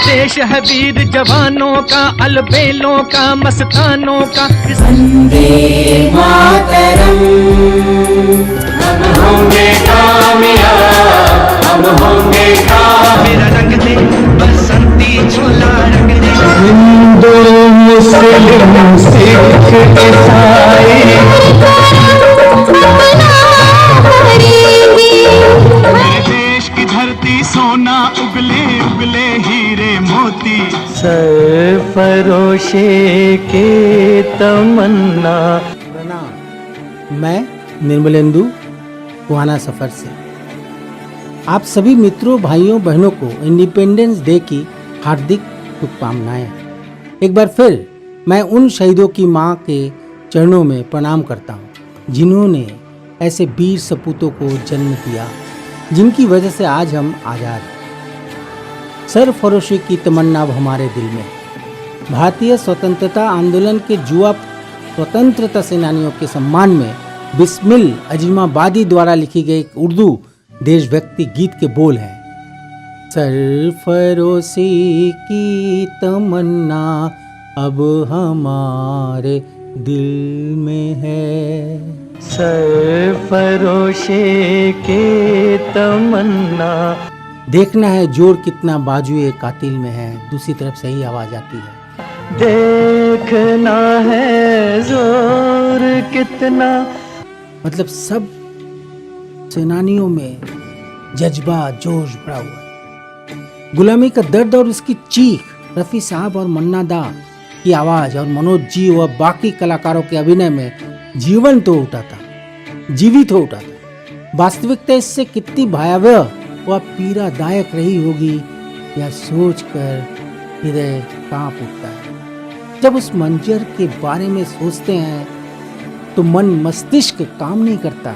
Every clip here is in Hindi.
देश है वीर जवानों का, अलबेलों का, मस्तानों का। वंदे मातरम। हम होंगे कामयाब, हम होंगे कामयाब। मेरा रंग दे बसंती झोला रंग दे। हिंदू मुस्लिम सिख ईसाई मेरे देश की धरती सोना उगले उगले हीरे मोती। सरफरोशे के तमन्ना। प्रणाम, मैं निर्मलेंदु कुहाना सफर से आप सभी मित्रों, भाइयों, बहनों को इंडिपेंडेंस डे की हार्दिक शुभकामनाएं। एक बार फिर मैं उन शहीदों की मां के चरणों में प्रणाम करता हूं जिन्होंने ऐसे वीर सपूतों को जन्म दिया, जिनकी वजह से आज हम आज़ाद हैं। सरफरोशी की तमन्ना अब हमारे दिल में। भारतीय स्वतंत्रता आंदोलन के युवा स्वतंत्रता सेनानियों के सम्मान में बिस्मिल अजीमाबादी द्वारा लिखी गई एक उर्दू देशभक्ति गीत के बोल हैं। सरफरोशी की तमन्ना अब हमारे दिल में है। सरफरोशे के तमन्ना। देखना है जोर कितना बाजुए कातिल में है। दूसरी तरफ से ही आवाज आती है। देखना है जोर कितना। मतलब सब सेनानियों में जज्बा जोश भरा हुआ है। गुलामी का दर्द और उसकी चीख रफी साहब और मन्ना दा की आवाज और मनोज जी व बाकी कलाकारों के अभिनय में जीवन तो उठा था, जीवित हो उठा था। वास्तविकता इससे कितनी भयावह व पीड़ादायक रही होगी, यह सोचकर हृदय कांप उठता है। जब उस मंजर के बारे में सोचते हैं तो मन मस्तिष्क काम नहीं करता।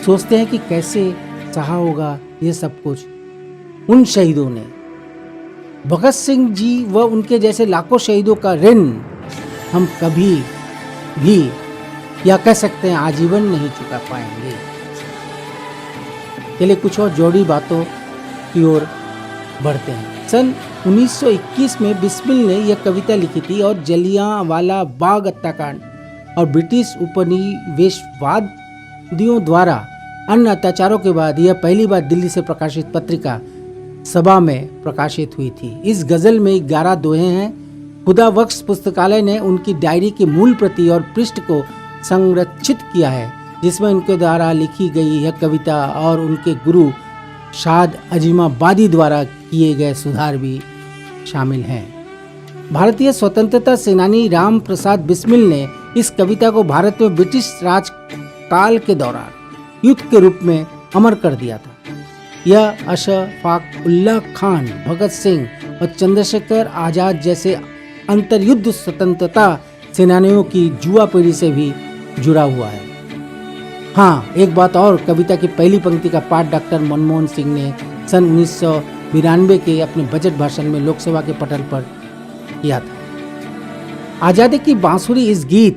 सोचते हैं कि कैसे सहा होगा ये सब कुछ उन शहीदों ने। भगत सिंह जी व उनके जैसे लाखों शहीदों का ऋण हम कभी भी, या कह सकते हैं आजीवन, नहीं चुका पाएंगे। चलिए कुछ और जोड़ी बातों की ओर बढ़ते हैं। सन 1921 में बिस्मिल ने यह कविता लिखी थी और जलियांवाला बाग हत्याकांड और ब्रिटिश उपनिवेशवादियों द्वारा अन्य अत्याचारों के बाद यह पहली बार दिल्ली से प्रकाशित पत्रिका सभा में प्रकाशित हुई थी। इस गजल में 11 दोहे हैं। खुदा बख्श पुस्तकालय ने उनकी डायरी की मूल प्रति और पृष्ठ को संरक्षित किया है, जिसमें उनके द्वारा लिखी गई यह कविता और उनके गुरु शाद अजीमाबादी द्वारा किए गए सुधार भी शामिल हैं। भारतीय स्वतंत्रता सेनानी राम प्रसाद बिस्मिल ने इस कविता को भारत में ब्रिटिश राज काल के दौरान युद्ध के रूप में अमर कर दिया था। यह अशफाक उल्लाह खान, भगत सिंह और चंद्रशेखर आजाद जैसे अंतर्युद्ध स्वतंत्रता सेनानियों की युवा पीढ़ी से भी जुड़ा हुआ है। हाँ, एक बात और, कविता की पहली पंक्ति का पाठ डॉक्टर मनमोहन सिंह ने सन 1992 के अपने बजट भाषण में लोकसभा के पटल पर किया था। आजादी की बांसुरी इस गीत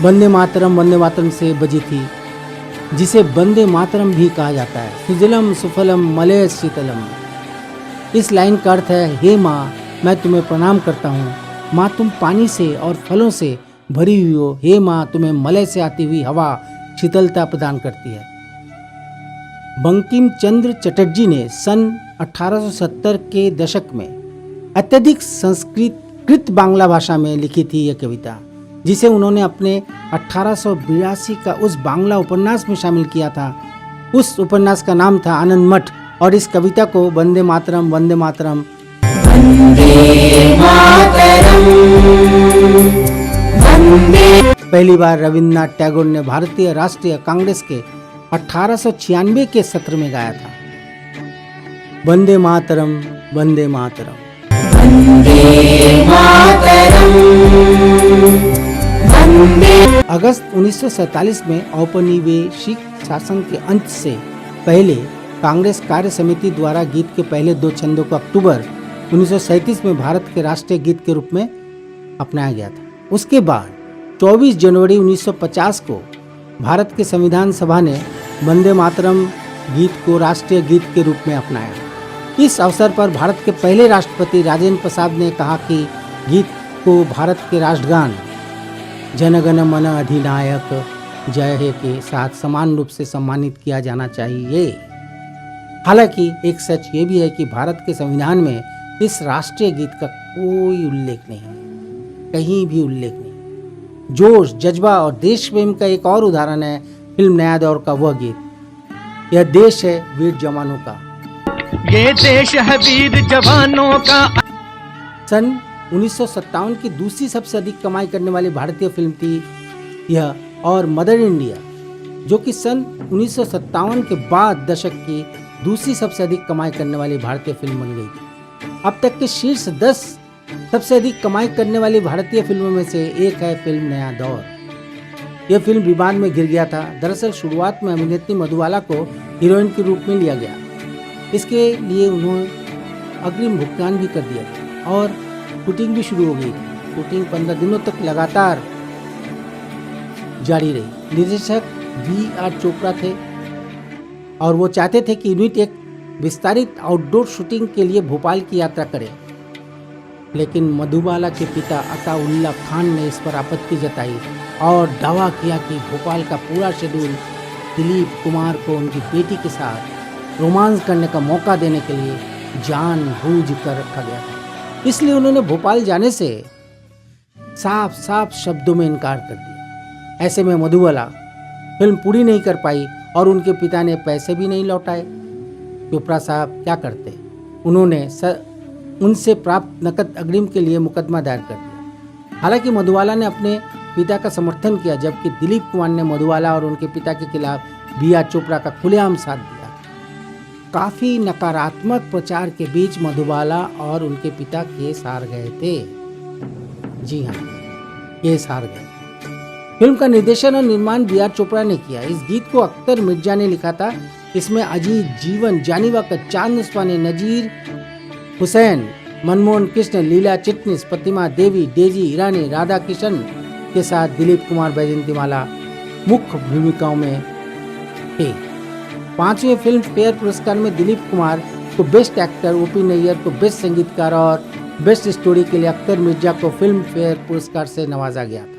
वंदे मातरम से बजी थी, जिसे वंदे मातरम भी कहा जाता है। सुजलम सुफलम मलय शीतलम। इस लाइन का अर्थ है, हे माँ, मैं तुम्हें प्रणाम करता हूँ। माँ, तुम पानी से और फलों से भरी हुई हो। हे माँ, तुम्हें मलय से आती हुई हवा शीतलता प्रदान करती है। बंकिम चंद्र चटर्जी ने सन 1870 के दशक में अत्यधिक संस्कृत बांग्ला भाषा में लिखी थी यह कविता, जिसे उन्होंने अपने 1882 का उस बांग्ला उपन्यास में शामिल किया था। उस उपन्यास का नाम था आनंद मठ, और इस कविता को वंदे मातरम वंदे मातरम पहली बार रविन्द्रनाथ टैगोर ने भारतीय राष्ट्रीय कांग्रेस के 1896 के सत्र में गाया था। वंदे मातरम वंदे मातरम। अगस्त 1947 में औपनिवेशिक शासन के अंत से पहले कांग्रेस कार्य समिति द्वारा गीत के पहले 2 छंदों को अक्टूबर 1937 में भारत के राष्ट्रीय गीत के रूप में अपनाया गया था। उसके बाद 24 जनवरी 1950 को भारत के संविधान सभा ने वंदे मातरम गीत को राष्ट्रीय गीत के रूप में अपनाया। इस अवसर पर भारत के पहले राष्ट्रपति राजेंद्र प्रसाद ने कहा कि गीत को भारत के राष्ट्रगान जन गण मन अधिनायक जय हे के साथ समान रूप से सम्मानित किया जाना चाहिए। हालांकि एक सच ये भी है कि भारत के संविधान में इस राष्ट्रीय गीत का कोई उल्लेख नहीं है, कहीं भी उल्लेख नहीं। जोश, जज्बा और देश प्रेम का एक और उदाहरण है फिल्म नया दौर का वह गीत, यह देश है वीर जवानों का। ये देश है वीर जवानों का। सन 1957 की दूसरी सबसे अधिक कमाई करने वाली भारतीय फिल्म थी यह, और मदर इंडिया, जो कि सन 1957 के बाद दशक की दूसरी सबसे अधिक कमाई करने वाली भारतीय फिल्म बन गई थी। अब तक के शीर्ष 10 सबसे अधिक कमाई करने वाली भारतीय फिल्मों में से एक है फिल्म नया दौर। यह फिल्म विवाद में घिर गया था। दरअसल शुरुआत में अभिनेत्री मधुबाला को हीरोइन के रूप में लिया गया, इसके लिए उन्होंने अग्रिम भुगतान भी कर दिया था और शूटिंग भी शुरू हो गई थी। शूटिंग 15 दिनों तक लगातार जारी रही। निर्देशक V.R. चोपड़ा थे और वो चाहते थे कि यूनिट एक विस्तारित आउटडोर शूटिंग के लिए भोपाल की यात्रा करे, लेकिन मधुबाला के पिता अताउल्ला खान ने इस पर आपत्ति जताई और दावा किया कि भोपाल का पूरा शेड्यूल दिलीप कुमार को उनकी बेटी के साथ रोमांस करने का मौका देने के लिए जानबूझ कर रखा गया था। इसलिए उन्होंने भोपाल जाने से साफ साफ शब्दों में इनकार कर दिया। ऐसे में मधुबाला फिल्म पूरी नहीं कर पाई और उनके पिता ने पैसे भी नहीं लौटाए। चोपड़ा साहब क्या करते, उन्होंने उनसे प्राप्त नकद अग्रिम के लिए मुकदमा दायर कर दिया। हालांकि मधुबाला ने अपने पिता का समर्थन किया, जबकि दिलीप कुमार ने मधुबाला और उनके पिता के खिलाफ V.R. चोपड़ा का खुलेआम साथ दिया। काफी नकारात्मक प्रचार के बीच मधुबाला और उनके पिता केस हार गए थे। जी हाँ, केस हार गए। फिल्म का निर्देशन और निर्माण V.R. चोपड़ा ने किया। इस गीत को अख्तर मिर्जा ने लिखा था। इसमें अजीत, जीवन, जानी वक्त, चांद उस्मानी, नजीर हुसैन, मनमोहन कृष्ण, लीला चिटनिस, प्रतिमा देवी, डेजी ईरानी, राधा किशन के साथ दिलीप कुमार, बैजंतीमाला मुख्य भूमिकाओं में थे। 5वें फिल्म फेयर पुरस्कार में दिलीप कुमार को बेस्ट एक्टर, O.P. नैयर को बेस्ट संगीतकार और बेस्ट स्टोरी के लिए अख्तर मिर्जा को फिल्म फेयर पुरस्कार से नवाजा गया था।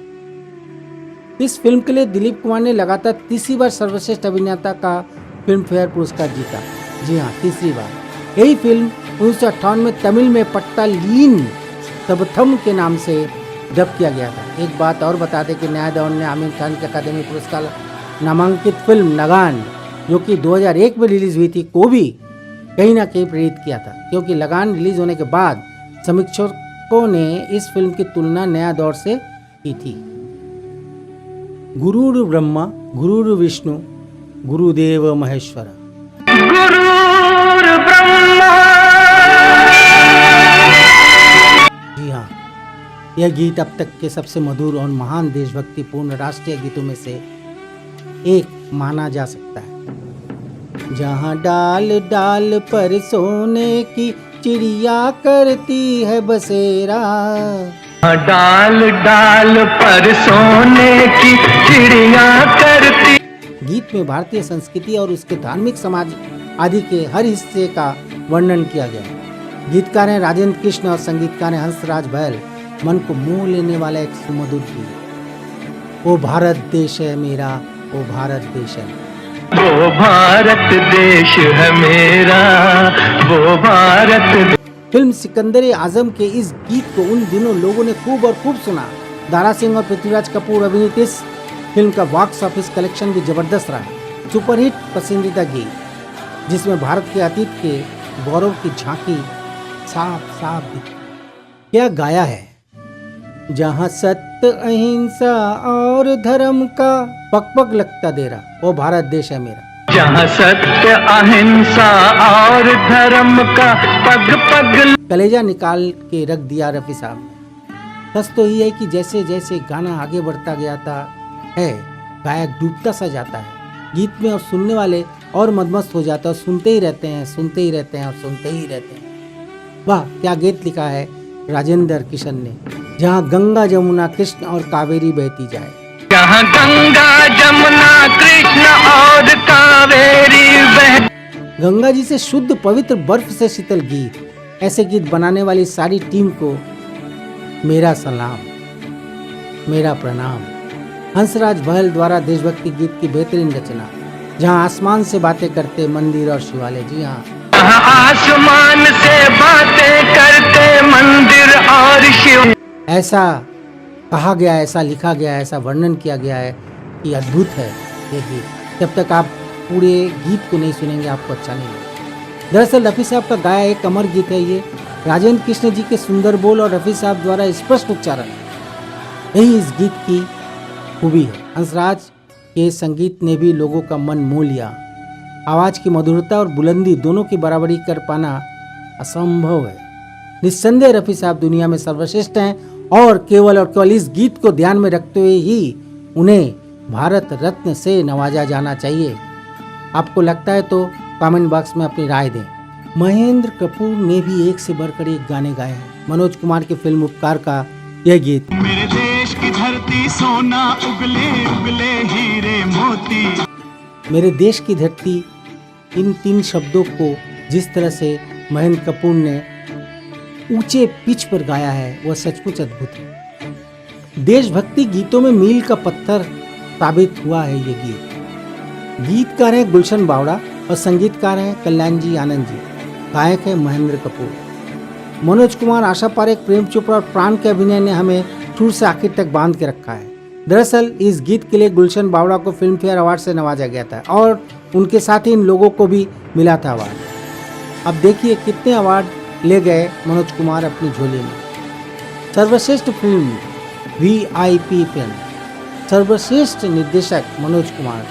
इस फिल्म के लिए दिलीप कुमार ने लगातार तीसरी बार सर्वश्रेष्ठ अभिनेता का फिल्म फेयर पुरस्कार जीता। जी हाँ, तीसरी बार। यही फिल्म 1958 में तमिल में पट्टालीन तबथम के नाम से डब किया गया था। एक बात और बता दें कि नया दौर ने आमिर खान के अकादमी पुरस्कार नामांकित फिल्म लगान, जो कि 2001 में रिलीज हुई थी, को भी कहीं ना कहीं प्रेरित किया था, क्योंकि लगान रिलीज होने के बाद समीक्षकों ने इस फिल्म की तुलना नया दौर से की थी। गुरुर् ब्रह्मा गुरुर् विष्णु गुरुदेव महेश्वर। गुरुर् ब्रह्मा। जी हाँ, यह गीत अब तक के सबसे मधुर और महान देशभक्तिपूर्ण राष्ट्रीय गीतों में से एक माना जा सकता है। जहाँ डाल डाल पर सोने की चिड़िया करती है बसेरा, डाल डाल पर सोने की चिड़िया करती। गीत में भारतीय संस्कृति और उसके धार्मिक, समाज आदि के हर हिस्से का वर्णन किया गया। गीतकार हैं राजेंद्र कृष्ण और संगीतकार हैं हंसराज बैल। मन को मोह लेने वाला एक सुमधुर गीत। वो भारत देश है मेरा, वो भारत देश है, वो भारत देश है मेरा, वो भारत। फिल्म सिकंदर आजम के इस गीत को उन दिनों लोगों ने खूब सुना। दारा सिंह और पृथ्वीराज कपूर अभिनीत इस फिल्म का बॉक्स ऑफिस कलेक्शन भी जबरदस्त रहा। सुपरहिट पसंदीदा गीत, जिसमें भारत के अतीत के गौरव की झांकी साफ साफ क्या गाया है। जहाँ सत्य, अहिंसा और धर्म का पग पग लगता देरा, वो भारत देश है मेरा। जहाँ सत्य, अहिंसा और धर्म का पग पग। कलेजा निकाल के रख दिया रफी साहब ने। सच तो ये है कि जैसे जैसे गाना आगे बढ़ता गया था है, गायक डूबता सा जाता है गीत में और सुनने वाले और मदमस्त हो जाते हैं और सुनते ही रहते हैं, सुनते ही रहते हैं और सुनते ही रहते हैं। वाह, क्या गीत लिखा है राजेंद्र किशन ने। जहाँ गंगा जमुना कृष्ण और कावेरी बहती जाए, जहाँ गंगा जमुना कृष्ण और कावेरी बह। गंगा जी से शुद्ध पवित्र बर्फ से शीतल गीत, ऐसे गीत बनाने वाली सारी टीम को मेरा सलाम, मेरा प्रणाम। हंसराज बहल द्वारा देशभक्ति गीत की बेहतरीन रचना। जहाँ आसमान से बातें करते मंदिर और शिवालय, जी हाँ, आसमान से बातें करते मंदिर और शिव। ऐसा कहा गया, ऐसा लिखा गया, ऐसा वर्णन किया गया है कि अद्भुत है ये गीत। जब तक आप पूरे गीत को नहीं सुनेंगे आपको अच्छा नहीं लगेगा। दरअसल रफ़ी साहब का गाया एक अमर गीत है ये। राजेंद्र कृष्ण जी के सुंदर बोल और रफ़ी साहब द्वारा स्पष्ट उच्चारण, यही इस गीत की खूबी है। हंसराज के संगीत ने भी लोगों का मन मोह लिया। आवाज़ की मधुरता और बुलंदी दोनों की बराबरी कर पाना असंभव है। निस्संदेह रफ़ी साहब दुनिया में सर्वश्रेष्ठ हैं और केवल इस गीत को ध्यान में रखते हुए ही उन्हें भारत रत्न से नवाजा जाना चाहिए। आपको लगता है तो कमेंट बॉक्स में अपनी राय दें। महेंद्र कपूर ने भी एक से बढ़कर एक गाने गाए हैं। मनोज कुमार की फिल्म उपकार का यह गीत, मेरे देश की धरती सोना उगले उगले हीरे मोती। मेरे देश की धरती, इन 3 शब्दों को जिस तरह से महेंद्र कपूर ने ऊंचे पिच पर गाया है वह सचमुच अद्भुत है। देशभक्ति गीतों में मील का पत्थर साबित हुआ है ये गीत। गीतकार हैं गुलशन बावड़ा और संगीतकार हैं कल्याण जी आनंद जी। गायक है महेंद्र कपूर। मनोज कुमार, आशा पारेख, प्रेम चोपड़ा और प्राण के अभिनय ने हमें शुरू से आखिर तक बांध के रखा है। दरअसल इस गीत के लिए गुलशन बावड़ा को फिल्म फेयर अवार्ड से नवाजा गया था और उनके साथ ही इन लोगों को भी मिला था अवार्ड। अब देखिए कितने अवार्ड ले गए मनोज कुमार अपनी झोली में। सर्वश्रेष्ठ फिल्म VIP फिल्म, सर्वश्रेष्ठ निर्देशक मनोज कुमार,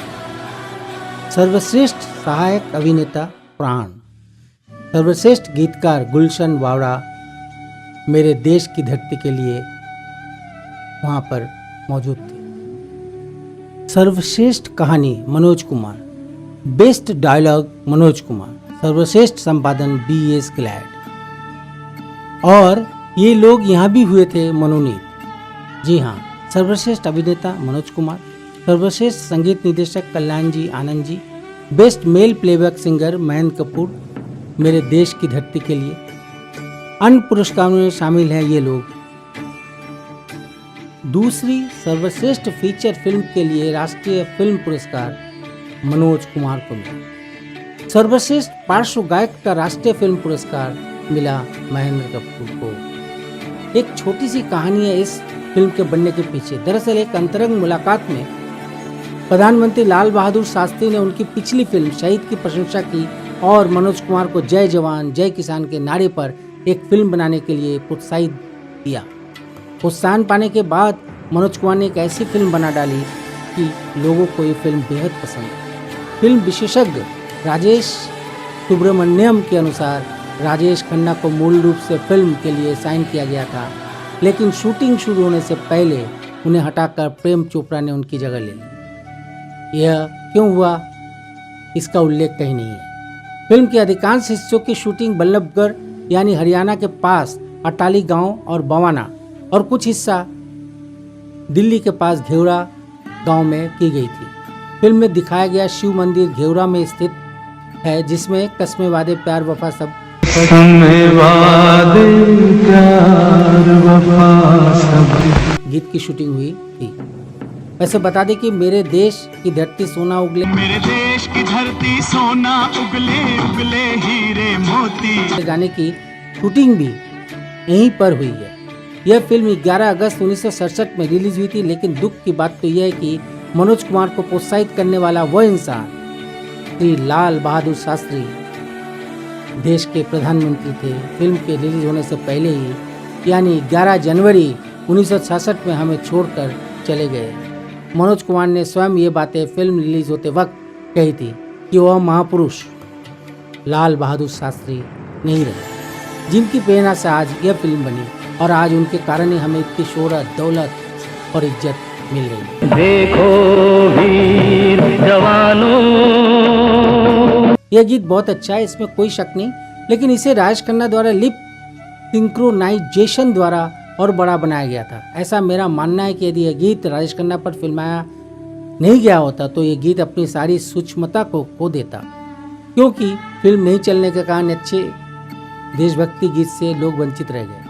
सर्वश्रेष्ठ सहायक अभिनेता प्राण, सर्वश्रेष्ठ गीतकार गुलशन बावड़ा मेरे देश की धरती के लिए वहाँ पर मौजूद थे। सर्वश्रेष्ठ कहानी मनोज कुमार, बेस्ट डायलॉग मनोज कुमार, सर्वश्रेष्ठ संपादन BS ग्लैड। और ये लोग यहाँ भी हुए थे मनोनीत। जी हाँ, सर्वश्रेष्ठ अभिनेता मनोज कुमार, सर्वश्रेष्ठ संगीत निर्देशक Kalyan ji Anand ji, best male playback singer Mahendra Kapoor मेरे देश की धरती के लिए। अन्य पुरस्कारों में शामिल हैं ये लोग। दूसरी सर्वश्रेष्ठ फीचर फिल्म के लिए राष्ट्रीय फिल्म पुरस्कार मनोज कुमार को मिला। सर्वश्रेष्ठ पार्श्व गायक का राष्ट्रीय फिल्म पुरस्कार मिला महेंद्र कपूर को। एक छोटी सी कहानी है इस फिल्म के बनने के पीछे। दरअसल एक अंतरंग मुलाकात में प्रधानमंत्री लाल बहादुर शास्त्री ने उनकी पिछली फिल्म शहीद की प्रशंसा की और मनोज कुमार को जय जवान जय किसान के नारे पर एक फिल्म बनाने के लिए प्रोत्साहित किया। प्रोत्साहन पाने के बाद मनोज कुमार ने एक ऐसी फिल्म बना डाली कि लोगों को ये फिल्म बेहद पसंद आई। फिल्म विशेषज्ञ राजेश सुब्रमण्यम के अनुसार राजेश खन्ना को मूल रूप से फिल्म के लिए साइन किया गया था, लेकिन शूटिंग शुरू होने से पहले उन्हें हटाकर प्रेम चोपड़ा ने उनकी जगह ले ली। यह क्यों हुआ इसका उल्लेख कहीं नहीं है। फिल्म के अधिकांश हिस्सों की शूटिंग बल्लभगढ़ यानी हरियाणा के पास अटाली गांव और बवाना और कुछ हिस्सा दिल्ली के पास घेवरा गांव में की गई थी। फिल्म में दिखाया गया शिव मंदिर घेवरा में स्थित है, जिसमें कस्मे वादे प्यार वफा सब गीत की शूटिंग हुई थी। वैसे बता दें कि मेरे देश की धरती सोना उगले, मेरे देश की धरती सोना उगले उगले हीरे मोती गाने की शूटिंग भी यहीं पर हुई है। यह फिल्म 11 अगस्त 1967 में रिलीज हुई थी, लेकिन दुख की बात तो यह है कि मनोज कुमार को प्रोत्साहित करने वाला वह इंसान श्री लाल बहादुर शास्त्री देश के प्रधानमंत्री थे। फिल्म के रिलीज होने से पहले ही यानी 11 जनवरी 1966 में हमें छोड़कर चले गए। मनोज कुमार ने स्वयं ये बातें फिल्म रिलीज होते वक्त कही थी कि वह महापुरुष लाल बहादुर शास्त्री नहीं रहे, जिनकी प्रेरणा से आज यह फिल्म बनी और आज उनके कारण ही हमें इतनी शोहरत, दौलत और इज्जत मिल रही है। देखो वीर जवानों। यह गीत बहुत अच्छा है, इसमें कोई शक नहीं, लेकिन इसे राजेश खन्ना द्वारा लिप सिंक्रोनाइजेशन द्वारा और बड़ा बनाया गया था। ऐसा मेरा मानना है कि यदि यह गीत राजेश खन्ना पर फिल्माया नहीं गया होता तो यह गीत अपनी सारी सूक्ष्मता को खो देता, क्योंकि फिल्म नहीं चलने के कारण अच्छे देशभक्ति गीत से लोग वंचित रह गए।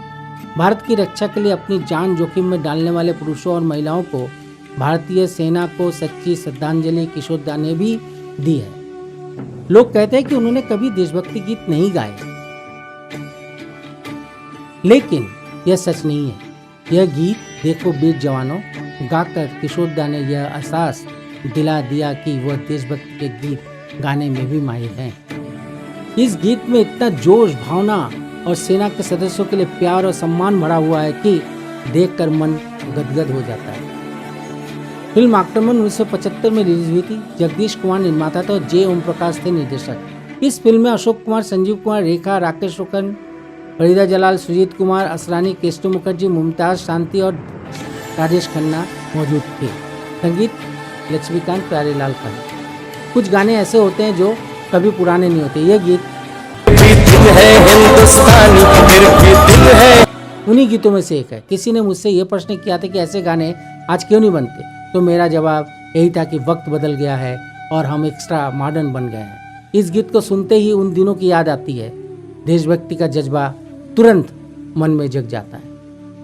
भारत की रक्षा के लिए अपनी जान जोखिम में डालने वाले पुरुषों और महिलाओं को भारतीय सेना को सच्ची श्रद्धांजलि किशोर दा ने भी दी है। लोग कहते हैं कि उन्होंने कभी देशभक्ति गीत नहीं गाए, लेकिन यह सच नहीं है। यह गीत देखो वीर जवानों गाकर किशोर दा ने यह एहसास दिला दिया कि वह देशभक्ति के गीत गाने में भी माहिर हैं। इस गीत में इतना जोश, भावना और सेना के सदस्यों के लिए प्यार और सम्मान भरा हुआ है कि देखकर मन गदगद हो जाता है। फिल्म आक्रमण 1975 में रिलीज हुई थी। जगदीश कुमार निर्माता था और जे ओम प्रकाश थे निर्देशक। इस फिल्म में अशोक कुमार, संजीव कुमार, रेखा, राकेश रोशन, फरीदा जलाल, सुजीत कुमार, असरानी, केशव मुखर्जी, मुमताज, शांति और राजेश खन्ना मौजूद थे। संगीत लक्ष्मीकांत प्यारेलाल का है। कुछ गाने ऐसे होते हैं जो कभी पुराने नहीं होते। यह गीत उन्हीं गीतों में से एक है। किसी ने मुझसे यह प्रश्न किया था कि ऐसे गाने आज क्यों नहीं बनते, तो मेरा जवाब यही था कि वक्त बदल गया है और हम एक्स्ट्रा मॉडर्न बन गए हैं। इस गीत को सुनते ही उन दिनों की याद आती है। देशभक्ति का जज्बा तुरंत मन में जग जाता है।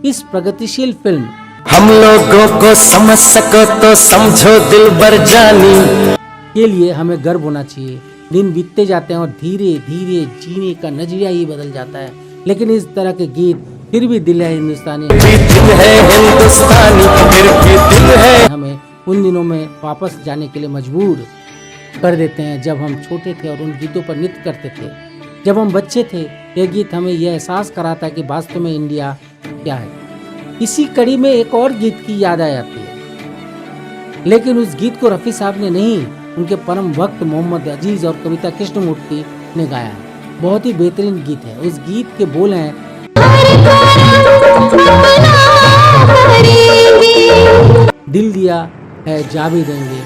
इस प्रगतिशील फिल्म हम लोगों को समझ सको तो समझो दिलबर जानी के लिए हमें गर्व होना चाहिए। दिन बीतते जाते हैं और धीरे धीरे जीने का नजरिया ही बदल जाता है, लेकिन इस तरह के गीत फिर भी दिल है हिंदुस्तानी, हमें उन दिनों में वापस जाने के लिए मजबूर कर देते हैं जब हम छोटे थे और उन गीतों पर नृत्य करते थे। जब हम बच्चे थे यह गीत हमें यह एहसास कराता कि वास्तव में इंडिया क्या है। इसी कड़ी में एक और गीत की याद आ जाती है, लेकिन उस गीत को रफ़ी साहब ने नहीं, उनके परम भक्त मोहम्मद अजीज और कविता कृष्णमूर्ति ने गाया है। बहुत ही बेहतरीन गीत है। उस गीत के बोल हैं, दिल दिया है जा भी देंगे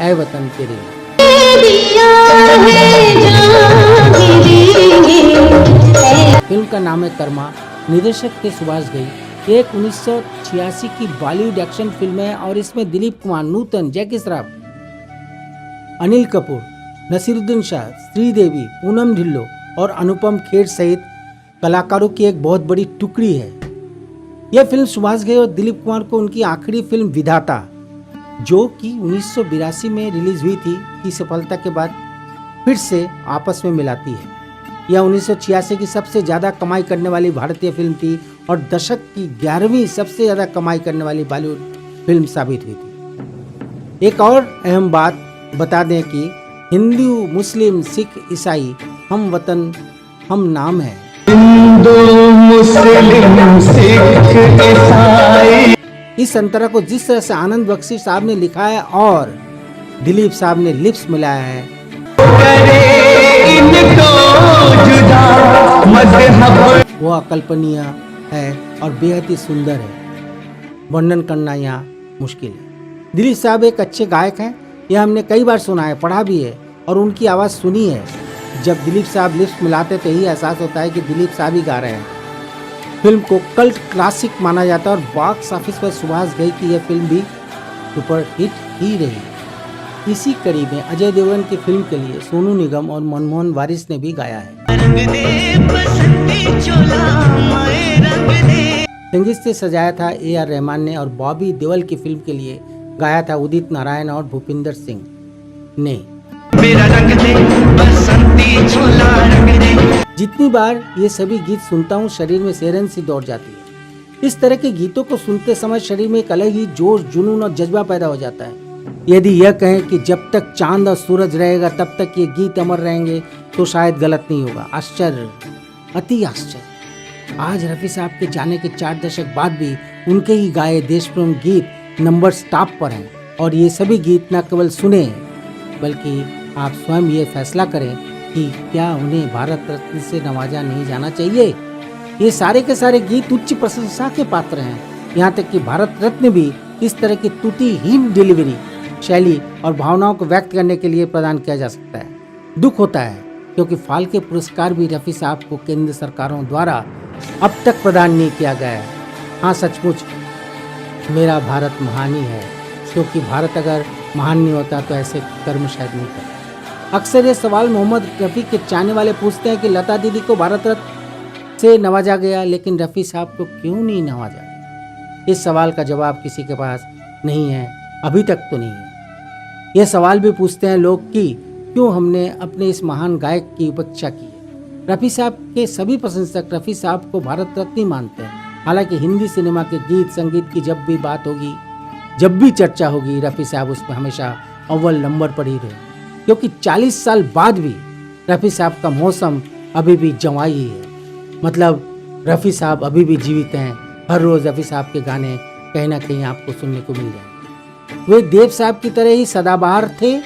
ऐ वतन तेरे। फिल्म का नाम है कर्मा। निर्देशक थे सुभाष घई। एक 1986 की बॉलीवुड एक्शन फिल्म है और इसमें दिलीप कुमार, नूतन, जैकी श्रॉफ, अनिल कपूर, नसीरुद्दीन शाह, श्रीदेवी, पूनम ढिल्लो और अनुपम खेर सहित कलाकारों की एक बहुत बड़ी टुकड़ी है। यह फिल्म सुभाष घई और दिलीप कुमार को उनकी आखिरी फिल्म विधाता, जो कि 1982 में रिलीज हुई थी, की सफलता के बाद फिर से आपस में मिलाती है। यह 1986 की सबसे ज़्यादा कमाई करने वाली भारतीय फिल्म थी और दशक की 11वीं सबसे ज़्यादा कमाई करने वाली बॉलीवुड फिल्म साबित हुई थी। एक और अहम बात बता दें कि हिंदू, मुस्लिम, सिख, ईसाई हम वतन हम नाम है। हिंदू, मुस्लिम, सिख, ईसाई। इस अंतरा को जिस तरह से आनंद बख्शी साहब ने लिखा है और दिलीप साहब ने लिप्स मिलाया है, वो अकल्पनीय है और बेहद ही सुंदर है। वर्णन करना यहाँ मुश्किल है। दिलीप साहब एक अच्छे गायक हैं, यह हमने कई बार सुना है, पढ़ा भी है और उनकी आवाज़ सुनी है। जब दिलीप साहब लिप्स मिलाते तो यही एहसास होता है कि दिलीप साहब ही गा रहे हैं। फिल्म को कल्ट क्लासिक माना जाता है और बॉक्स ऑफिस पर सुभाष घई की यह फिल्म भी सुपर हिट ही रही। इसी कड़ी में अजय देवगन की फिल्म के लिए सोनू निगम और मनमोहन वारिस ने भी गाया है। संगीत से सजाया था AR रहमान ने और बॉबी देओल की फिल्म के लिए गाया था उदित नारायण और भूपिंदर सिंह ने। जितनी बार ये सभी गीत सुनता हूँ शरीर में सिहरन सी दौड़ जाती है। इस तरह के गीतों को सुनते समय शरीर में एक अलग ही जोश, जुनून और जज्बा पैदा हो जाता है। यदि यह कहें कि जब तक चांद और सूरज रहेगा तब तक ये गीत अमर रहेंगे तो शायद गलत नहीं होगा। आश्चर्य, अति आश्चर्य। आज रफ़ी साहब के जाने के 4 दशक बाद भी उनके ही गाए देशप्रेम गीत नंबर टॉप पर हैं और ये सभी गीत न केवल सुने बल्कि आप स्वयं ये फैसला करें कि क्या उन्हें भारत रत्न से नवाजा नहीं जाना चाहिए। ये सारे के सारे गीत उच्च प्रशंसा के पात्र हैं। यहाँ तक कि भारत रत्न भी इस तरह की त्रुटिहीन डिलीवरी शैली और भावनाओं को व्यक्त करने के लिए प्रदान किया जा सकता है। दुख होता है क्योंकि फाल्के पुरस्कार भी रफ़ी साहब को केंद्र सरकारों द्वारा अब तक प्रदान नहीं किया गया है। हाँ, सचमुच मेरा भारत महान ही है, क्योंकि भारत अगर महान नहीं होता तो ऐसे कर्म शायद नहीं करता। अक्सर ये सवाल मोहम्मद रफ़ी के चाहने वाले पूछते हैं कि लता दीदी को भारत रत्न से नवाजा गया, लेकिन रफ़ी साहब को क्यों नहीं नवाजा? इस सवाल का जवाब किसी के पास नहीं है, अभी तक तो नहीं है। ये सवाल भी पूछते हैं लोग कि क्यों हमने अपने इस महान गायक की उपेक्षा की है। रफ़ी साहब के सभी प्रशंसक रफ़ी साहब को भारत रत्न ही मानते हैं। हालांकि हिंदी सिनेमा के गीत संगीत की जब भी बात होगी, जब भी चर्चा होगी, रफ़ी साहब उसमें हमेशा अव्वल नंबर पर ही रहे, क्योंकि 40 साल बाद भी रफ़ी साहब का मौसम अभी भी जवाई ही है। मतलब रफ़ी साहब अभी भी जीवित हैं। हर रोज़ रफ़ी साहब के गाने कहीं ना कहीं आपको सुनने को मिल जाएंगे। वे देव साहब की तरह ही सदाबहार थे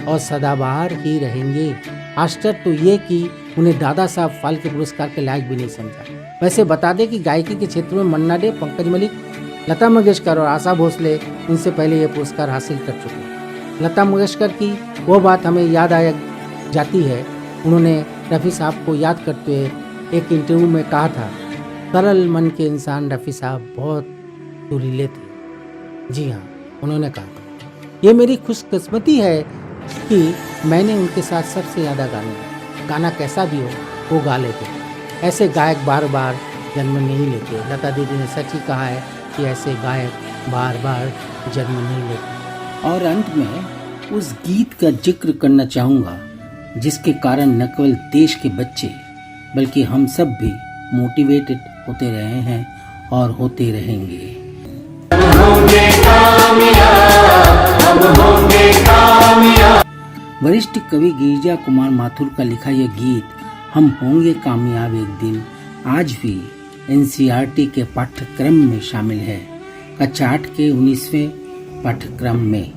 और सदाबहार ही रहेंगे। आश्चर्य तो ये कि उन्हें दादा साहब फाल्के पुरस्कार के लायक भी नहीं समझा। वैसे बता दें कि गायकी के क्षेत्र में मन्ना डे, पंकज मलिक, लता मंगेशकर और आशा भोसले उनसे पहले ये पुरस्कार हासिल कर चुके हैं। लता मंगेशकर की वो बात हमें याद आ जाती है। उन्होंने रफ़ी साहब को याद करते हुए एक इंटरव्यू में कहा था, सरल मन के इंसान रफ़ी साहब बहुत सुरीले थे। जी हाँ, उन्होंने कहा था। ये मेरी खुशकिस्मती है कि मैंने उनके साथ सबसे ज़्यादा गाना कैसा भी हो वो गा लेते। ऐसे गायक बार बार जन्म नहीं लेते। लता दीदी ने सच ही कहा है कि ऐसे गायक बार बार जन्म नहीं लेते। और अंत में उस गीत का जिक्र करना चाहूँगा जिसके कारण न केवल देश के बच्चे बल्कि हम सब भी मोटिवेटेड होते रहे हैं और होते रहेंगे। वरिष्ठ कवि गिरिजा कुमार माथुर का लिखा यह गीत हम होंगे कामयाब एक दिन आज भी एनसीईआरटी के पाठ्यक्रम में शामिल है। कक्षा 8 के 19वें पाठ्यक्रम में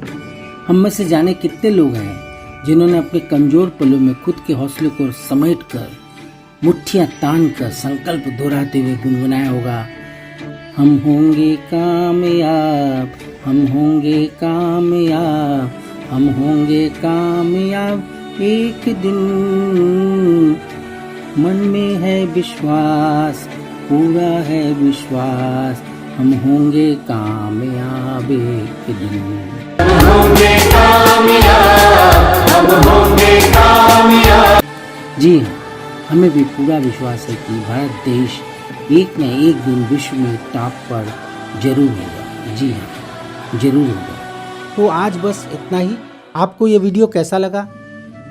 हम में से जाने कितने लोग हैं जिन्होंने अपने कमजोर पलों में खुद के हौसले को समेटकर मुट्ठियां तान कर संकल्प दोहराते हुए गुनगुनाया होगा, हम होंगे कामयाब, हम होंगे कामयाब, हम होंगे कामयाब एक दिन, मन में है विश्वास, पूरा है विश्वास, हम होंगे कामयाब एक दिन। हम होंगे कामयाब, हम होंगे कामयाब। जी हाँ, हमें भी पूरा विश्वास है कि भारत देश एक न एक दिन विश्व में टॉप पर जरूर होगा। जी हाँ, जरूर होगा। तो आज बस इतना ही। आपको ये वीडियो कैसा लगा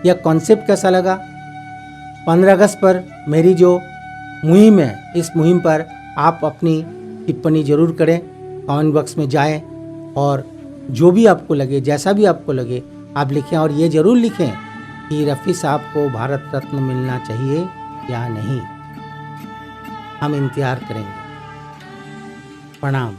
या कॉन्सेप्ट कैसा लगा? 15 अगस्त पर मेरी जो मुहिम है, इस मुहिम पर आप अपनी टिप्पणी जरूर करें, कमेंट बॉक्स में जाएं और जो भी आपको लगे, जैसा भी आपको लगे आप लिखें। और ये ज़रूर लिखें कि रफ़ी साहब को भारत रत्न मिलना चाहिए या नहीं। हम इंतज़ार करेंगे। प्रणाम।